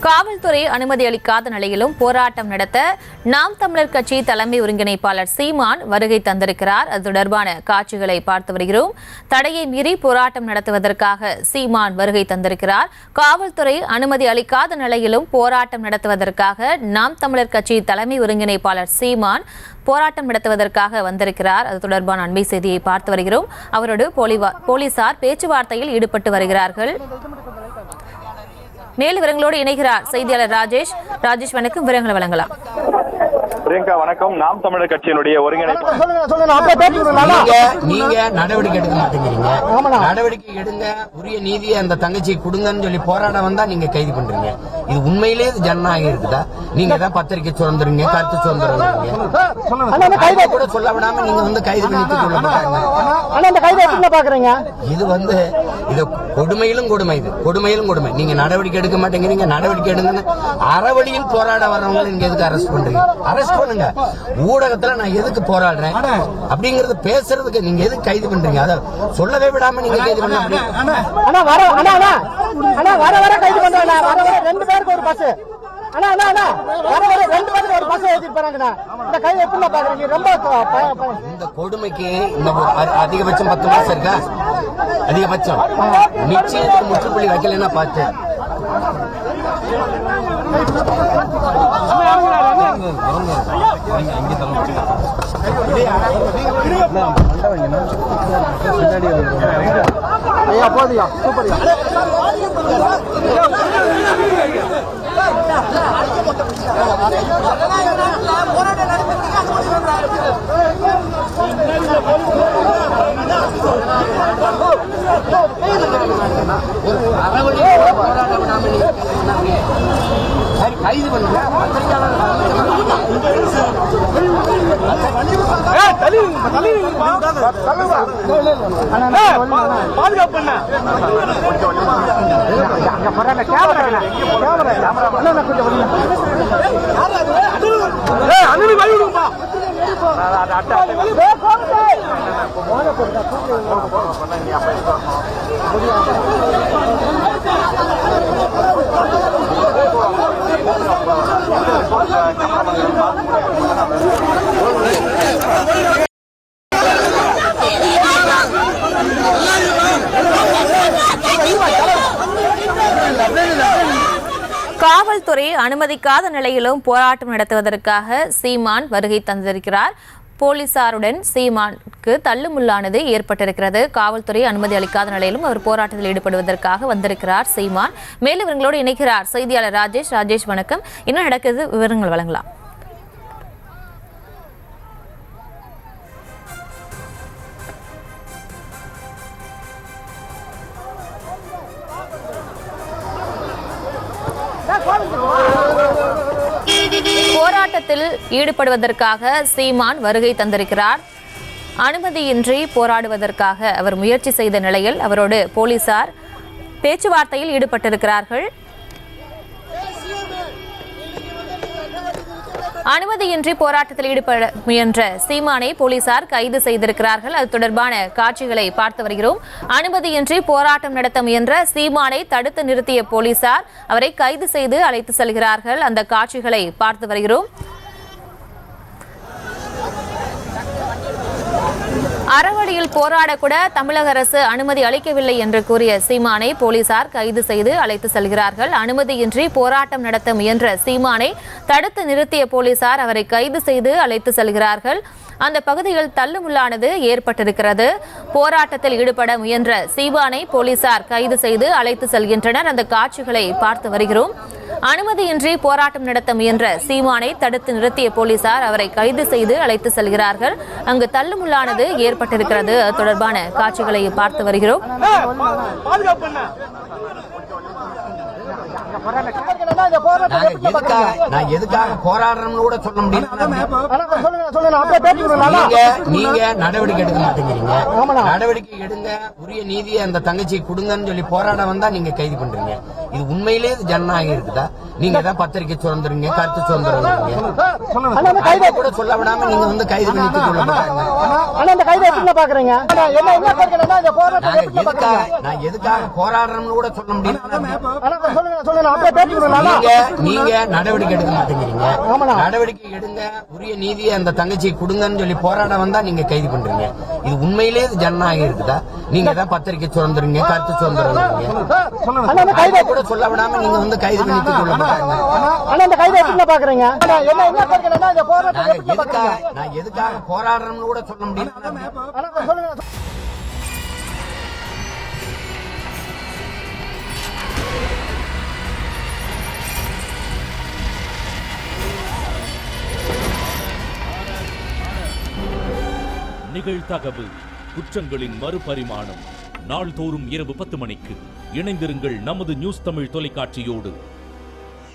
காவல்துறை அனுமதி அளிக்காத நிலையிலும் போராட்டம் நடத்த நாம் தமிழர் கட்சி தலைமை ஒருங்கிணைப்பாளர் சீமான் வருகை தந்திருக்கிறார். அது தொடர்பான காட்சிகளை பார்த்து வருகிறோம். தடையை மீறி போராட்டம் நடத்துவதற்காக சீமான் வருகை தந்திருக்கிறார். காவல்துறை அனுமதி அளிக்காத நிலையிலும் போராட்டம் நடத்துவதற்காக நாம் தமிழர் கட்சி தலைமை ஒருங்கிணைப்பாளர் சீமான் போராட்டம் நடத்துவதற்காக வந்திருக்கிறார். அது தொடர்பான அண்மை செய்தியை பார்த்து வருகிறோம். அவரோடு போலீசார் பேச்சுவார்த்தையில் ஈடுபட்டு வருகிறார்கள். மேலும் விவரங்களோடு இணைகிறார் செய்தியாளர் ராஜேஷ். வணக்கம், விவரங்களை வழங்கலாம். பிரியங்கா வணக்கம். நாம் தமிழர் கட்சியினுடைய ஒருங்கிணைப்பு நீங்க நடவடிக்கை எடுக்க மாட்டேங்கிறீங்க. நடவடிக்கை எடுங்க, உரிய நீதியை அந்த தங்கச்சியை கொடுங்கன்னு சொல்லி போராட வந்தா நீங்க கைது பண்றீங்க. இது உண்மையிலேயே ஜனநாயகம் இருக்குதா? நீங்க தான் பத்திரிகை சுதந்திரங்க, கருத்து சுதந்திரம் கூட சொல்ல விடாம நீங்க வந்து கைது பண்ணி சொல்ல மாட்டாங்க. இது இது கொடுமையிலும் கொடுமை. இது கொடுமையிலும் கொடுமை. நீங்க நடவடிக்கை எடுக்க மாட்டேங்கிறீங்க. நடவடிக்கை எடுங்கன்னு அறவழியில் போராட வரவங்க நீங்க எதுக்கு அரெஸ்ட் பண்றீங்க? அரெஸ்ட் பண்ணுங்க. ஊடகத்துல நான் எதுக்கு போராடுறேன் அப்படிங்கறது பேசுறதுக்கு நீங்க எதுக்கு கைது பண்றீங்க? அதை சொல்லவே விடாம நீங்க கைது பண்ண இந்த கொடுமைக்கு இந்த அதிகபட்சம் 10 மாசம் இருக்கா? அதிகபட்சம் நிச்சயத்துக்கு முற்றுப்புள்ளி வைக்கலன்னா பார்த்து கைது பண்ணுங்க. பாதுகாப்பு காவல்துறை அனுமதிக்காத நிலையிலும் போராட்டம் நடத்துவதற்காக சீமான் வருகை தந்திருக்கிறார். போலீசாருடன் சீமானுக்கு தள்ளுமுள்ளானது ஏற்பட்டிருக்கிறது. காவல்துறை அனுமதி அளிக்காத நிலையிலும் அவர் போராட்டத்தில் ஈடுபடுவதற்காக வந்திருக்கிறார் சீமான். மேலும் விவரங்களோடு இணைக்கிறார் செய்தியாளர் ராஜேஷ். வணக்கம், என்ன நடக்குது? விவரங்கள் வழங்கலாம். போராட்டத்தில் ஈடுபடுவதற்காக சீமான் வருகை தந்திருக்கிறார். அனுமதியின்றி போராடுவதற்காக அவர் முயற்சி செய்த நிலையில் அவரோடு போலீசார் பேச்சுவார்த்தையில் ஈடுபட்டிருக்கிறார்கள். அனுமதியின்றி போராட்டத்தில் ஈடுபட முயன்ற சீமானை போலீசார் கைது செய்திருக்கிறார்கள். அது தொடர்பான காட்சிகளை பார்த்து வருகிறோம். அனுமதியின்றி போராட்டம் நடத்த முயன்ற சீமானை தடுத்து நிறுத்திய போலீசார் அவரை கைது செய்து அழைத்து செல்கிறார்கள். அந்த காட்சிகளை பார்த்து வருகிறோம். அறவழியில் போராடக்கூட தமிழக அரசு அனுமதி அளிக்கவில்லை என்று கூறிய சீமானை போலீசார் கைது செய்து அழைத்து செல்கிறார்கள். அனுமதியின்றி போராட்டம் நடத்த முயன்ற சீமானை தடுத்து நிறுத்திய போலீசார் அவரை கைது செய்து அழைத்து செல்கிறார்கள். அந்த பகுதியில் தள்ளுமுள்ளானது ஏற்பட்டிருக்கிறது. போராட்டத்தில் ஈடுபட முயன்ற சீமானை போலீசார் கைது செய்து அழைத்து செல்கின்றனர். அந்த காட்சிகளை பார்த்து வருகிறோம். அனுமதியின்றி போராட்டம் நடத்த முயன்ற சீமானை தடுத்து நிறுத்திய போலீசார் அவரை கைது செய்து அழைத்து செல்கிறார்கள். அங்கு தள்ளுமுள்ளானது ஏற்பட்டிருக்கிறது. தொடர்பான காட்சிகளை பார்த்து வருகிறோம். நான் எதுக்காக போராடுறோம்னு கூட சொல்ல முடியும். நீங்க நடவடிக்கை எடுக்க மாட்டேங்கிறீங்க. நடவடிக்கை எடுங்க, உரிய நீதியை அந்த தங்கச்சியை கொடுங்கன்னு சொல்லி போராட வந்தா நீங்க கைது பண்றீங்க. இது உண்மையிலேயே ஜனநாயகம் இருக்குதா? நீங்க தான் பத்திரிகை சுதந்திரங்க, கருத்து சுதந்திரம் கூட சொல்ல விடாம நீங்க வந்து கைது பண்ணி சொல்ல மாட்டாங்க. நான் எதுக்காக போராடுறோம்னு கூட சொல்ல முடியும். நீங்க நடவடிக்கை எடுக்க மாட்டேங்கிறீங்க. நடவடிக்கை எடுங்க, உரிய நீதியை அந்த தங்கச்சி கொடுங்கன்னு சொல்லி போராட வந்தா நீங்க கைது பண்றீங்க. இது உண்மையிலேயே ஜனநாயகம் இருக்குதா? நீங்க தான் பத்திரிகை சுதந்திரீங்க, கருத்து சுதந்திரம் கூட சொல்ல விடாம நீங்க வந்து கைது பண்ணி நான் எதுக்காக போராடுறோம்னு கூட சொல்ல முடியும். நிகழ்தகவு குற்றங்களின் மறுபரிமாணம் நாள்தோறும் இரவு 10 மணிக்கு இணைந்திருங்கள் நமது நியூஸ் தமிழ் தொலைக்காட்சியோடு.